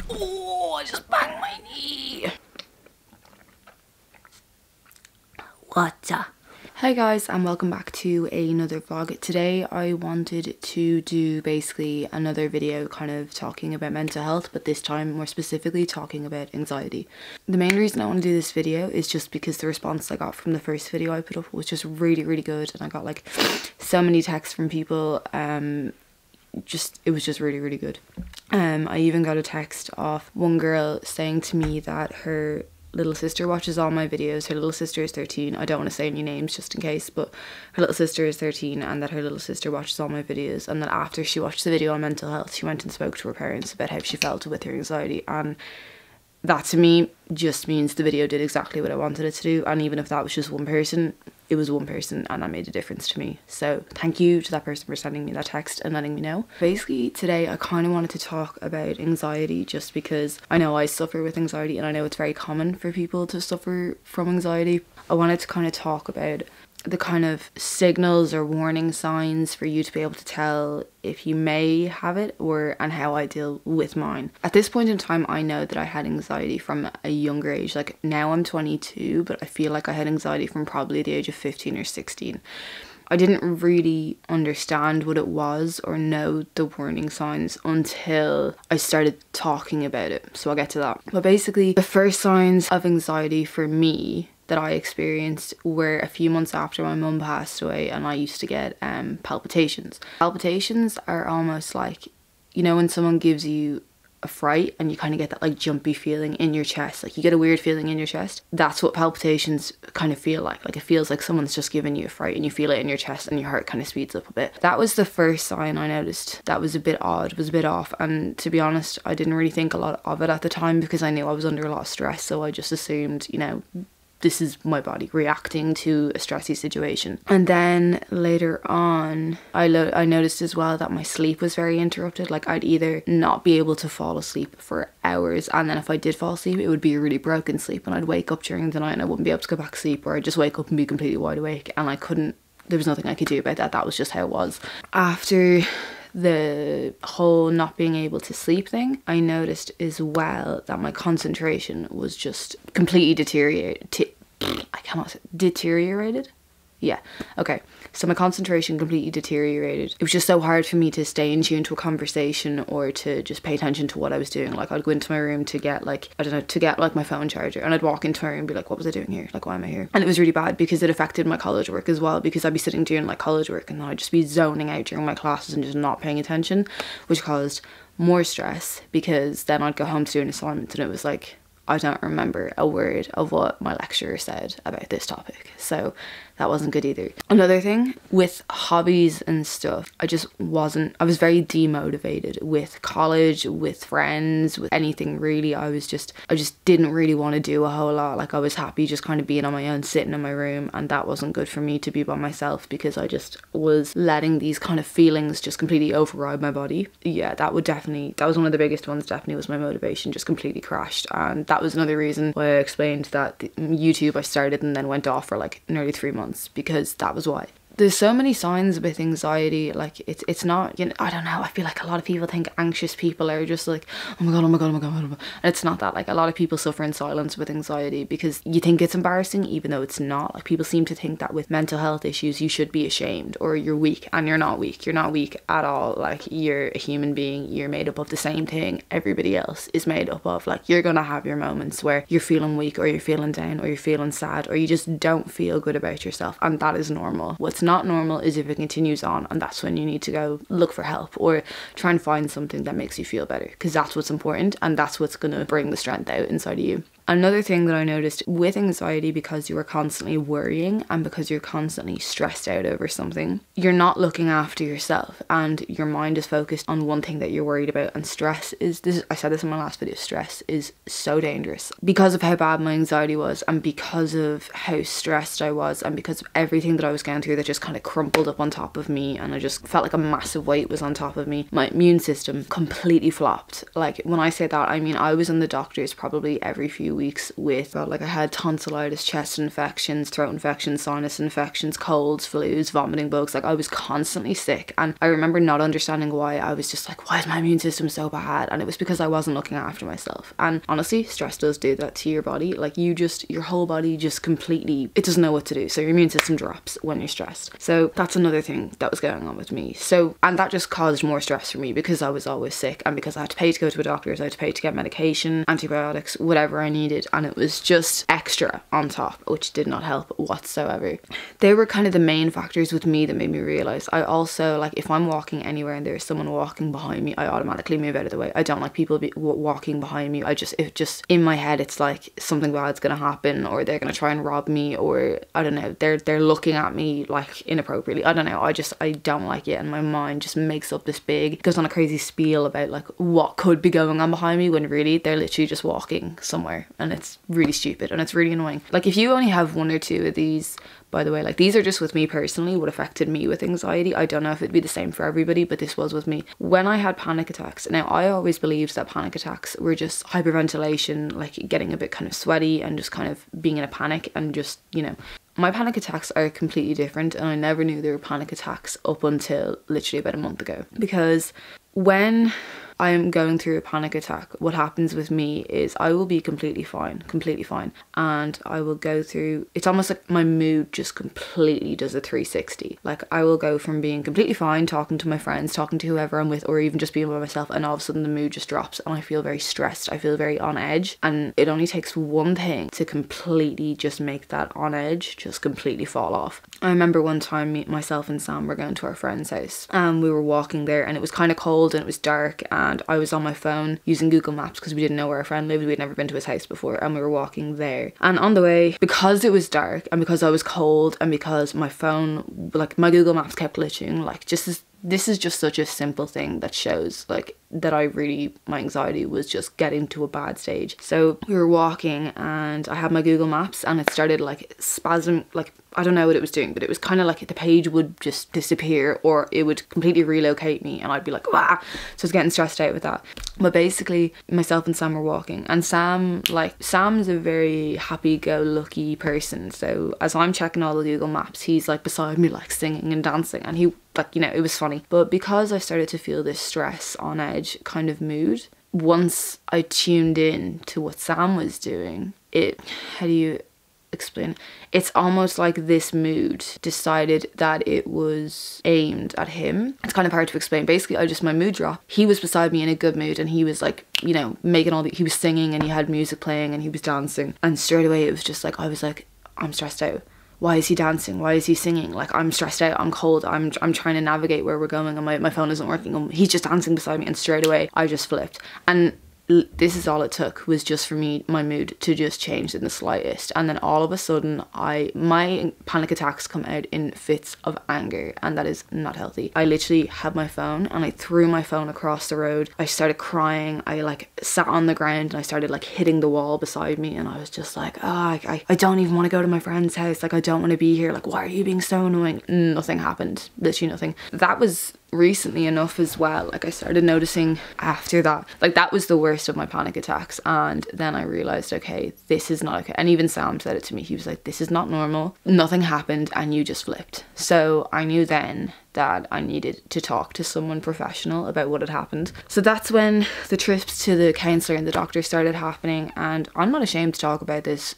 Oh, I just banged my knee. What's up? Hi guys, and welcome back to another vlog. Today I wanted to do basically another video kind of talking about mental health, but this time more specifically talking about anxiety. The main reason I want to do this video is just because the response I got from the first video I put up was just really good, and I got like so many texts from people. It was just really good. I even got a text off one girl saying to me that her little sister watches all my videos. Her little sister is 13. I don't want to say any names just in case, but her little sister is 13, and that her little sister watches all my videos, and that after she watched the video on mental health, she went and spoke to her parents about how she felt with her anxiety. And that to me just means the video did exactly what I wanted it to do. And even if that was just one person, it was one person, and that made a difference to me. So thank you to that person for sending me that text and letting me know. Basically today I kind of wanted to talk about anxiety, just because I know I suffer with anxiety, and I know it's very common for people to suffer from anxiety. I wanted to kind of talk about the kind of signals or warning signs for you to be able to tell if you may have it, and how I deal with mine. At this point in time, I know that I had anxiety from a younger age. Like now I'm 22, but I feel like I had anxiety from probably the age of 15 or 16. I didn't really understand what it was or know the warning signs until I started talking about it. So I'll get to that. But basically, the first signs of anxiety for me that I experienced were a few months after my mum passed away, and I used to get palpitations. Palpitations are almost like, you know, when someone gives you a fright and you kind of get that like jumpy feeling in your chest, like you get a weird feeling in your chest. That's what palpitations kind of feel like. Like it feels like someone's just giving you a fright, and you feel it in your chest and your heart kind of speeds up a bit. That was the first sign I noticed that was a bit odd, was a bit off. And to be honest, I didn't really think a lot of it at the time because I knew I was under a lot of stress, so I just assumed, you know, this is my body reacting to a stressy situation. And then later on, I noticed as well that my sleep was very interrupted. Like I'd either not be able to fall asleep for hours, and then if I did fall asleep, it would be a really broken sleep, and I'd wake up during the night and I wouldn't be able to go back to sleep, or I'd just wake up and be completely wide awake, and there was nothing I could do about that. That was just how it was. After the whole not being able to sleep thing, I noticed as well that my concentration was just completely deteriorated. Yeah, okay. So my concentration completely deteriorated. It was just so hard for me to stay in tune to a conversation or to just pay attention to what I was doing. Like I'd go into my room to get like, I don't know, to get like my phone charger, and I'd walk into my room and be like, what was I doing here? Like, why am I here? And it was really bad because it affected my college work as well, because I'd be sitting doing like college work and then I'd just be zoning out during my classes and just not paying attention, which caused more stress, because then I'd go home to do an assignment and it was like, I don't remember a word of what my lecturer said about this topic. So that wasn't good either. Another thing with hobbies and stuff, I was very demotivated with college, with friends, with anything really. I just didn't really want to do a whole lot. Like I was happy just kind of being on my own, sitting in my room, and that wasn't good for me to be by myself, because I just was letting these kind of feelings just completely override my body. Yeah, that was one of the biggest ones, definitely was my motivation just completely crashed. And that was another reason why I explained that YouTube I started and then went off for like nearly 3 months, because that was why. There's so many signs with anxiety. Like it's not, you know, I don't know, I feel like a lot of people think anxious people are just like, oh my god, oh my god, oh my god, oh my god. And it's not that. Like a lot of people suffer in silence with anxiety because you think it's embarrassing, even though it's not. Like people seem to think that with mental health issues you should be ashamed or you're weak, and you're not weak. You're not weak at all. Like you're a human being. You're made up of the same thing everybody else is made up of. Like you're gonna have your moments where you're feeling weak, or you're feeling down, or you're feeling sad, or you just don't feel good about yourself, and that is normal. What's not normal is if it continues on, and that's when you need to go look for help or try and find something that makes you feel better, because that's what's important and that's what's gonna bring the strength out inside of you. Another thing that I noticed with anxiety, because you are constantly worrying and because you're constantly stressed out over something, you're not looking after yourself, and your mind is focused on one thing that you're worried about. And stress is, I said this in my last video, stress is so dangerous. Because of how bad my anxiety was, and because of how stressed I was, and because of everything that I was going through that just kind of crumpled up on top of me, and I just felt like a massive weight was on top of me, my immune system completely flopped. Like when I say that, I mean I was in the doctors probably every few weeks with, like I had tonsillitis, chest infections, throat infections, sinus infections, colds, flus, vomiting bugs. Like I was constantly sick, and I remember not understanding why. I was just like, why is my immune system so bad? And it was because I wasn't looking after myself. And honestly, stress does do that to your body. Like your whole body just completely, it doesn't know what to do. So your immune system drops when you're stressed. So that's another thing that was going on with me. So, and that just caused more stress for me because I was always sick, and because I had to pay to go to a doctor's, I had to pay to get medication, antibiotics, whatever I needed, and it was just extra on top, which did not help whatsoever. They were kind of the main factors with me that made me realize. I also, like, if I'm walking anywhere and there's someone walking behind me, I automatically move out of the way. I don't like people walking behind me. It just in my head, it's like something bad's gonna happen, or they're gonna try and rob me, or I don't know, they're looking at me like inappropriately. I don't know, I don't like it, and my mind just makes up this big, goes on a crazy spiel about like what could be going on behind me, when really they're literally just walking somewhere, and it's really stupid and it's really annoying. Like if you only have one or two of these, by the way, like these are just with me personally, what affected me with anxiety. I don't know if it'd be the same for everybody, but this was with me. When I had panic attacks, now I always believed that panic attacks were just hyperventilation, like getting a bit kind of sweaty and just kind of being in a panic, and just, you know, my panic attacks are completely different, and I never knew they were panic attacks up until literally about a month ago. Because when I am going through a panic attack, what happens with me is I will be completely fine, and I will go through, it's almost like my mood just completely does a 360. Like I will go from being completely fine, talking to my friends, talking to whoever I'm with, or even just being by myself, and all of a sudden the mood just drops and I feel very stressed, I feel very on edge, and it only takes one thing to completely just make that on edge just completely fall off. I remember one time myself and Sam were going to our friend's house, and we were walking there, and it was kind of cold and it was dark, and I was on my phone using Google Maps because we didn't know where our friend lived. We'd never been to his house before, and we were walking there. And on the way, because it was dark and because I was cold and because my phone, like my Google Maps kept glitching, like this is just such a simple thing that shows like that my anxiety was just getting to a bad stage. So we were walking and I had my Google Maps and it started like spasm, like I don't know what it was doing, but it was kind of like the page would just disappear, or it would completely relocate me, and I'd be like, wah! So I was getting stressed out with that. But basically myself and Sam were walking, and Sam's a very happy-go-lucky person, so as I'm checking all the Google Maps, he's like beside me like singing and dancing, and he, like, you know, it was funny. But because I started to feel this stress, on edge kind of mood, once I tuned in to what Sam was doing, how do you explain? It's almost like this mood decided that it was aimed at him. It's kind of hard to explain. Basically, my mood dropped. He was beside me in a good mood, and he was like, you know, he was singing and he had music playing and he was dancing. And straight away it was just like, I was like, I'm stressed out. Why is he dancing? Why is he singing? Like, I'm stressed out, I'm cold, I'm trying to navigate where we're going, and my phone isn't working, and he's just dancing beside me, and straight away I just flipped. And this is all it took, was just for me, my mood to just change in the slightest, and then all of a sudden my panic attacks come out in fits of anger, and that is not healthy. I literally had my phone and I threw my phone across the road. I started crying. I like sat on the ground and I started like hitting the wall beside me, and I was just like, oh, I don't even want to go to my friend's house, like I don't want to be here, like why are you being so annoying? Nothing happened, literally nothing. That was recently enough as well. Like I started noticing after that, like that was the worst of my panic attacks, and then I realized, okay, this is not okay. And even Sam said it to me, he was like, this is not normal, nothing happened and you just flipped. So I knew then that I needed to talk to someone professional about what had happened. So that's when the trips to the counsellor and the doctor started happening, and I'm not ashamed to talk about this.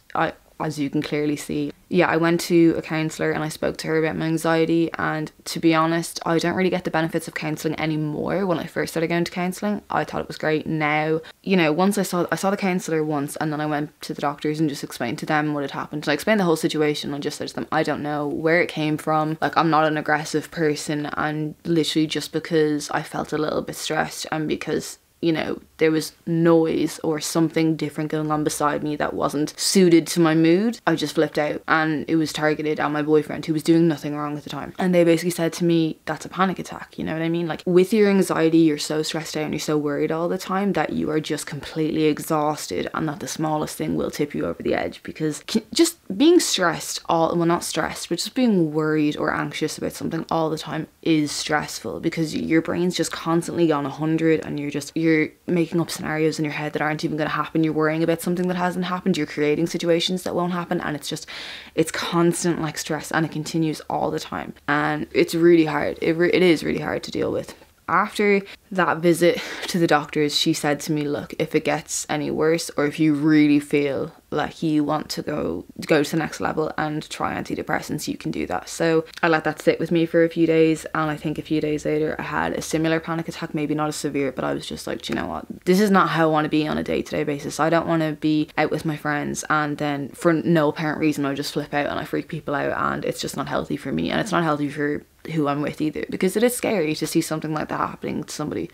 As you can clearly see, yeah, I went to a counsellor and I spoke to her about my anxiety, and to be honest, I don't really get the benefits of counselling anymore. When I first started going to counselling, I thought it was great. Now, you know, once I saw the counsellor once, and then I went to the doctors and just explained to them what had happened. And I explained the whole situation and just said to them, I don't know where it came from, like I'm not an aggressive person, and literally just because I felt a little bit stressed and because, you know, there was noise or something different going on beside me that wasn't suited to my mood, I just flipped out, and it was targeted at my boyfriend, who was doing nothing wrong at the time. And they basically said to me, that's a panic attack, you know what I mean? Like with your anxiety, you're so stressed out and you're so worried all the time that you are just completely exhausted, and that the smallest thing will tip you over the edge. Because just being stressed, well not stressed, but just being worried or anxious about something all the time is stressful, because your brain's just constantly on 100, and you're you're making up scenarios in your head that aren't even going to happen. You're worrying about something that hasn't happened. You're creating situations that won't happen, and it's constant like stress, and it continues all the time, and it's really hard. It is really hard to deal with. After that visit to the doctors, she said to me, look, if it gets any worse, or if you really feel like you want to go to the next level and try antidepressants, you can do that. So I let that sit with me for a few days, and I think a few days later I had a similar panic attack, maybe not as severe, but I was just like, do you know what, this is not how I want to be on a day-to-day basis. I don't want to be out with my friends and then for no apparent reason I just flip out and I freak people out, and it's just not healthy for me, and it's not healthy for who I'm with either, because it is scary to see something like that happening to somebody.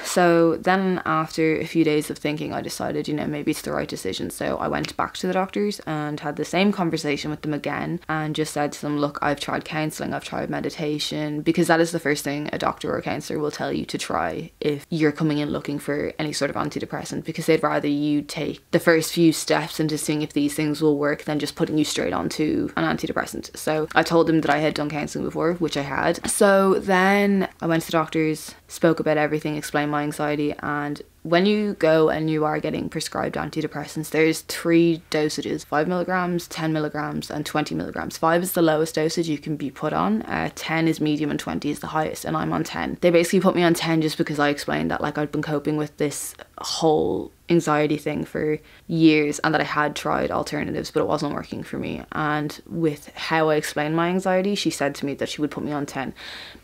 So then after a few days of thinking, I decided, you know, maybe it's the right decision. So I went back to the doctors and had the same conversation with them again, and just said to them, look, I've tried counselling, I've tried meditation, because that is the first thing a doctor or a counsellor will tell you to try if you're coming in looking for any sort of antidepressant, because they'd rather you take the first few steps into seeing if these things will work than just putting you straight onto an antidepressant. So I told them that I had done counselling before, which I had. So then I went to the doctors, spoke about everything, explained my anxiety, and when you go and you are getting prescribed antidepressants, there's 3 dosages: 5 milligrams, 10 milligrams, and 20 milligrams. 5 is the lowest dosage you can be put on, 10 is medium, and 20 is the highest, and I'm on 10. They basically put me on 10 just because I explained that like I'd been coping with this whole anxiety thing for years, and that I had tried alternatives but it wasn't working for me. And with how I explained my anxiety, she said to me that she would put me on 10.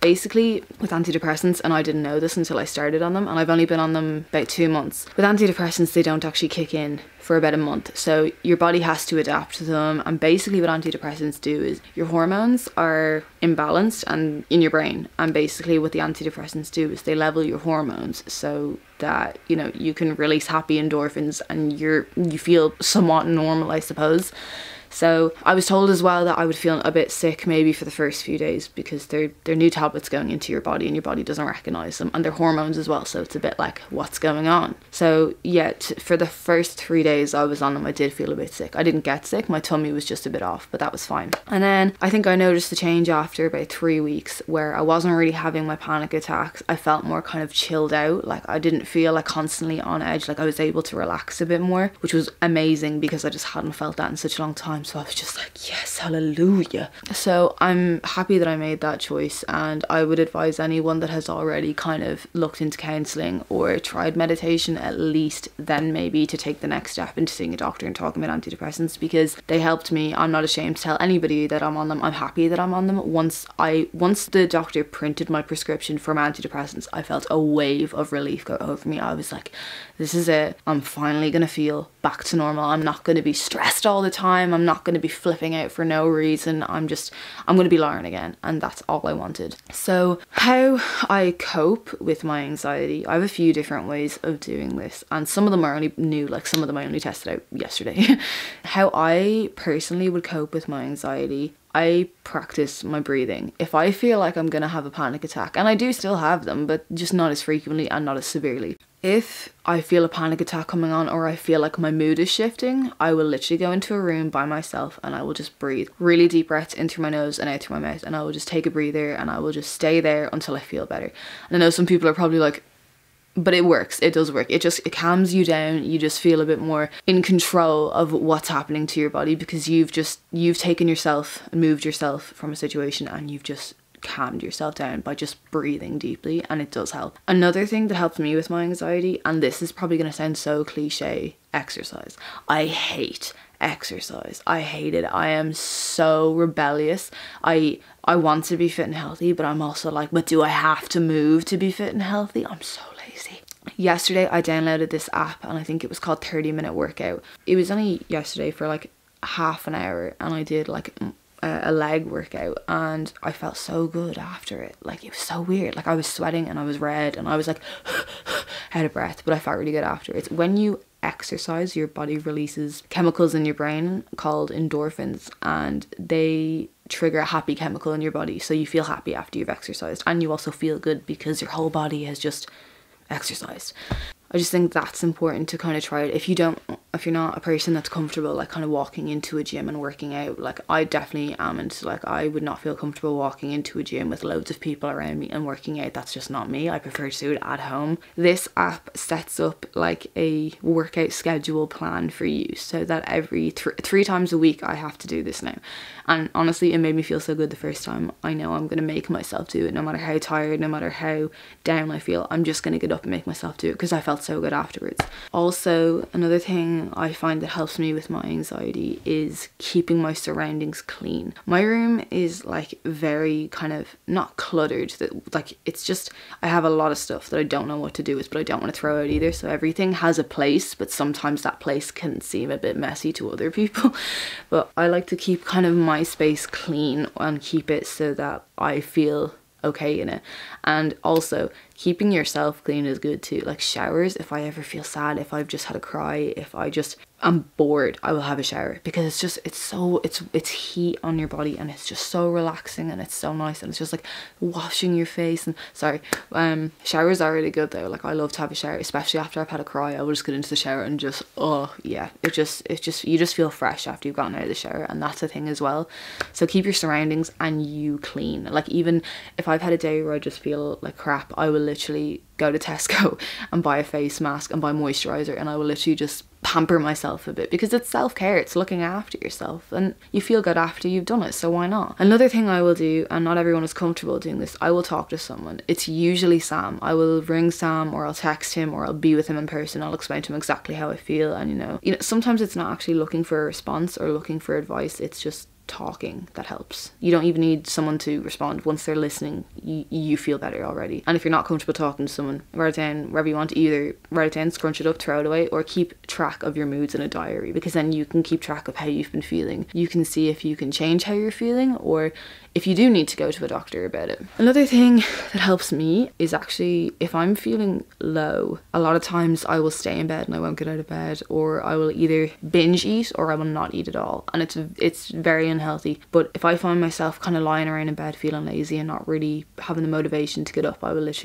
Basically with antidepressants, and I didn't know this until I started on them, and I've only been on them about 2 months. With antidepressants, they don't actually kick in for about a month, so your body has to adapt to them. And basically what antidepressants do is your hormones are imbalanced and in your brain, and basically what the antidepressants do is they level your hormones so that, you know, you can release happy endorphins and you feel somewhat normal, I suppose. So I was told as well that I would feel a bit sick maybe for the first few days, because they're new tablets going into your body and your body doesn't recognize them, and they're hormones as well, so it's a bit like, what's going on? So yeah, for the first 3 days I was on them, I did feel a bit sick. I didn't get sick, my tummy was just a bit off, but that was fine. And then I think I noticed a change after about 3 weeks where I wasn't really having my panic attacks. I felt more kind of chilled out, like I didn't feel like constantly on edge, like I was able to relax a bit more, which was amazing because I just hadn't felt that in such a long time. So I was just like, yes, hallelujah. So I'm happy that I made that choice, and I would advise anyone that has already kind of looked into counselling or tried meditation, at least then maybe to take the next step into seeing a doctor and talking about antidepressants, because they helped me. I'm not ashamed to tell anybody that I'm on them. I'm happy that I'm on them. Once the doctor printed my prescription for my antidepressants, I felt a wave of relief go over me. I was like, this is it. I'm finally gonna feel back to normal. I'm not gonna be stressed all the time. I'm not gonna be flipping out for no reason. I'm gonna be Lauren again, and that's all I wanted. So how I cope with my anxiety, I have a few different ways of doing this, and some of them are only new, like some of them I only tested out yesterday. How I personally would cope with my anxiety, I practice my breathing. If I feel like I'm gonna have a panic attack, and I do still have them, but just not as frequently and not as severely. If I feel a panic attack coming on, or I feel like my mood is shifting, I will literally go into a room by myself and I will just breathe. Really deep breaths in through my nose and out through my mouth, and I will just take a breather and I will just stay there until I feel better. And I know some people are probably like, but it works. It does work. It calms you down. You just feel a bit more in control of what's happening to your body, because you've taken yourself and moved yourself from a situation, and you've just calmed yourself down by just breathing deeply, and it does help. Another thing that helps me with my anxiety, and this is probably going to sound so cliche, exercise. I hate exercise. I hate it. I am so rebellious. I want to be fit and healthy, but I'm also like, but do I have to move to be fit and healthy? I'm so lazy. Yesterday I downloaded this app, and I think it was called 30-minute workout. It was only yesterday for like half an hour, and I did like a leg workout, and I felt so good after it. Like, it was so weird. Like, I was sweating and I was red and I was like out of breath, but I felt really good after. It's when you exercise, your body releases chemicals in your brain called endorphins, and they trigger a happy chemical in your body, so you feel happy after you've exercised, and you also feel good because your whole body has just exercised. I just think that's important to kind of try it. If you don't a person that's comfortable like kind of walking into a gym and working out, like I definitely am, and like I would not feel comfortable walking into a gym with loads of people around me and working out. That's just not me. I prefer to do it at home. This app sets up like a workout schedule plan for you, so that every three times a week I have to do this now. And honestly, it made me feel so good the first time. I know I'm gonna make myself do it, no matter how tired, no matter how down I feel. I'm just gonna get up and make myself do it because I felt so good afterwards. Also, another thing I find that helps me with my anxiety is keeping my surroundings clean. My room is like very kind of not cluttered, that like it's just, I have a lot of stuff that I don't know what to do with, but I don't want to throw out either. So everything has a place, but sometimes that place can seem a bit messy to other people. But I like to keep kind of my space clean and keep it so that I feel okay in it. And also keeping yourself clean is good too. Like showers, if I ever feel sad, if I've just had a cry, if I'm bored, I will have a shower, because it's heat on your body and it's just so relaxing and it's so nice, and it's just like washing your face. And sorry, showers are really good though. Like I love to have a shower, especially after I've had a cry. I will just get into the shower and just, oh yeah, you just feel fresh after you've gotten out of the shower. And that's a thing as well. So keep your surroundings and you clean. Like even if I've had a day where I just feel like crap, I will literally go to Tesco and buy a face mask and buy moisturizer, and I will literally just pamper myself a bit, because it's self-care, it's looking after yourself, and you feel good after you've done it, so why not? Another thing I will do, and not everyone is comfortable doing this, I will talk to someone. It's usually Sam. I will ring Sam, or I'll text him, or I'll be with him in person. I'll explain to him exactly how I feel. And you know sometimes it's not actually looking for a response or looking for advice, it's just talking that helps. You don't even need someone to respond. Once they're listening, you feel better already. And if you're not comfortable talking to someone, write it down wherever you want. Either write it down, scrunch it up, throw it away, or keep track of your moods in a diary, because then you can keep track of how you've been feeling. You can see if you can change how you're feeling, or if you do need to go to a doctor about it. Another thing that helps me is actually, if I'm feeling low, a lot of times I will stay in bed and I won't get out of bed, or I will either binge eat or I will not eat at all, and it's very unhealthy. But if I find myself kind of lying around in bed feeling lazy and not really having the motivation to get up, I will literally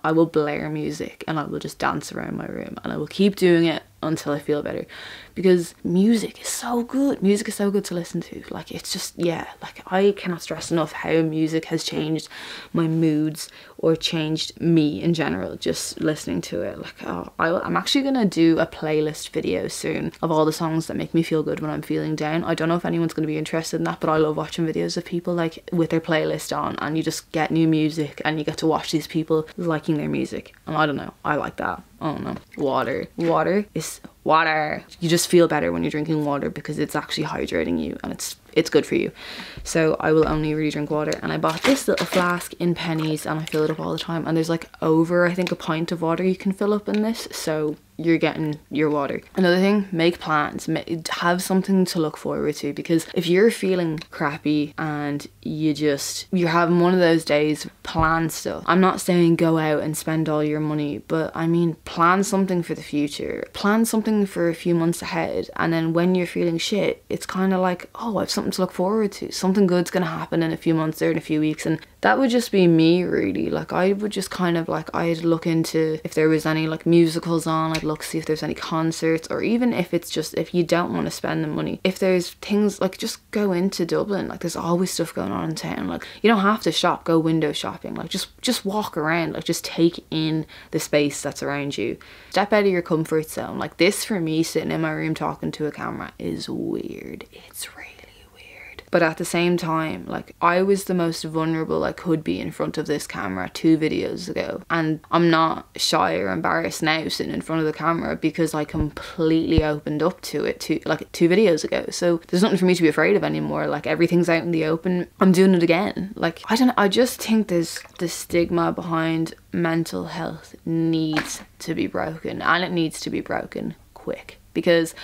I will blare music and I will just dance around my room, and I will keep doing it until I feel better, because music is so good. Music is so good to listen to. Like it's just, yeah, like I cannot stress enough how music has changed my moods, or changed me in general, just listening to it. Like I'm actually gonna do a playlist video soon of all the songs that make me feel good when I'm feeling down. I don't know if anyone's gonna be interested in that, but I love watching videos of people like with their playlist on, and you just get new music and you get to watch these people liking their music, and I don't know, I like that. I don't know. Water is water. You just feel better when you're drinking water, because it's actually hydrating you, and it's good for you. So I will only really drink water, and I bought this little flask in Pennies and I fill it up all the time, and there's like over, I think, a pint of water you can fill up in this, so you're getting your water. Another thing, make plans. Have something to look forward to, because if you're feeling crappy and you're having one of those days, plan stuff. I'm not saying go out and spend all your money, but I mean plan something for the future. Plan something for a few months ahead, and then when you're feeling shit, it's kind of like, oh, I have something to look forward to. Something good's gonna happen in a few months or in a few weeks. And that would just be me, really. Like I would just kind of like, I'd look into if there was any like musicals on, I'd look, see if there's any concerts, or even if it's just, if you don't want to spend the money, if there's things like, just go into Dublin. Like there's always stuff going on in town. Like you don't have to shop, go window shopping. Like just walk around, like just take in the space that's around you. Step out of your comfort zone. Like this, for me, sitting in my room talking to a camera is weird. It's really weird. But at the same time, like I was the most vulnerable I could be in front of this camera 2 videos ago, and I'm not shy or embarrassed now sitting in front of the camera, because I completely opened up to it 2 videos ago. So there's nothing for me to be afraid of anymore. Like everything's out in the open. I'm doing it again. Like I just think there's the stigma behind mental health needs to be broken, and it needs to be broken quick, because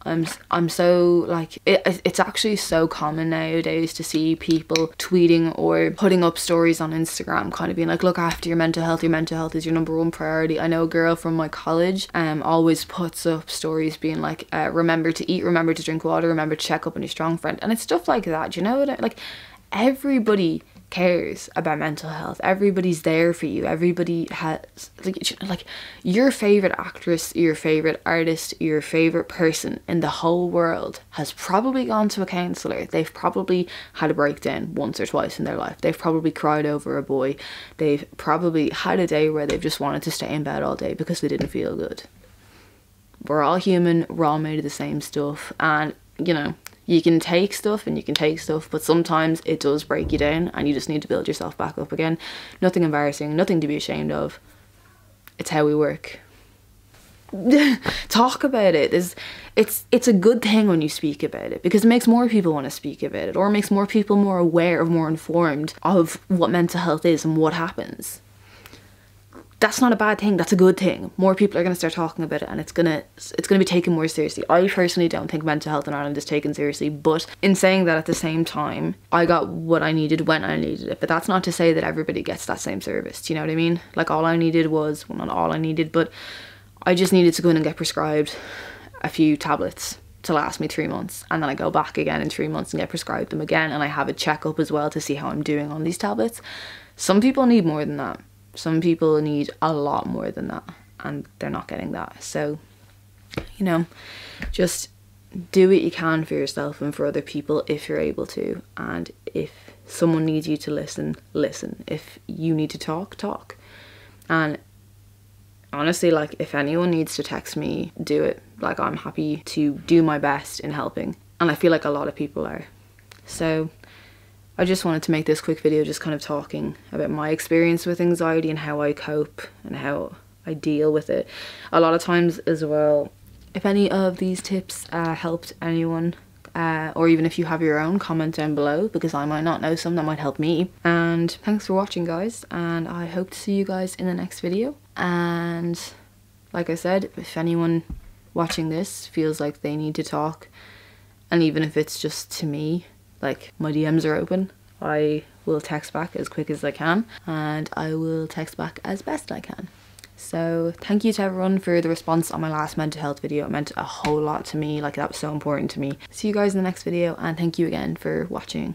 I'm so like, it's actually so common nowadays to see people tweeting or putting up stories on Instagram kind of being like, look after your mental health is your #1 priority. I know a girl from my college always puts up stories being like, remember to eat, remember to drink water, remember to check up on your strong friend, and it's stuff like that. You know what like everybody cares about mental health. Everybody's there for you. Everybody has like your favorite actress, your favorite artist, your favorite person in the whole world has probably gone to a counselor. They've probably had a breakdown once or twice in their life. They've probably cried over a boy. They've probably had a day where they've just wanted to stay in bed all day because they didn't feel good. We're all human, we're all made of the same stuff, and you know, you can take stuff and you can take stuff, but sometimes it does break you down and you just need to build yourself back up again. Nothing embarrassing, nothing to be ashamed of. It's how we work. Talk about it. It's a good thing when you speak about it, because it makes more people want to speak about it, or it makes more people more aware, more informed of what mental health is and what happens. That's not a bad thing, that's a good thing. More people are going to start talking about it, and it's gonna be taken more seriously. I personally don't think mental health in Ireland is taken seriously, but in saying that, at the same time, I got what I needed when I needed it. But that's not to say that everybody gets that same service, do you know what I mean? Like, all I needed was, well, not all I needed, but I just needed to go in and get prescribed a few tablets to last me 3 months, and then I go back again in 3 months and get prescribed them again, and I have a checkup as well to see how I'm doing on these tablets. Some people need more than that. Some people need a lot more than that, and they're not getting that. So, you know, just do what you can for yourself and for other people if you're able to. And if someone needs you to listen, listen. If you need to talk, talk. And honestly, like, if anyone needs to text me, do it. Like, I'm happy to do my best in helping. And I feel like a lot of people are. So I just wanted to make this quick video just kind of talking about my experience with anxiety and how I cope and how I deal with it. A lot of times as well, if any of these tips helped anyone, or even if you have your own, comment down below, because I might not know some that might help me. And thanks for watching, guys, and I hope to see you guys in the next video. And like I said, if anyone watching this feels like they need to talk, and even if it's just to me, like, my DMs are open. I will text back as quick as I can, and I will text back as best I can. So thank you to everyone for the response on my last mental health video. It meant a whole lot to me. Like, that was so important to me. See you guys in the next video, and thank you again for watching.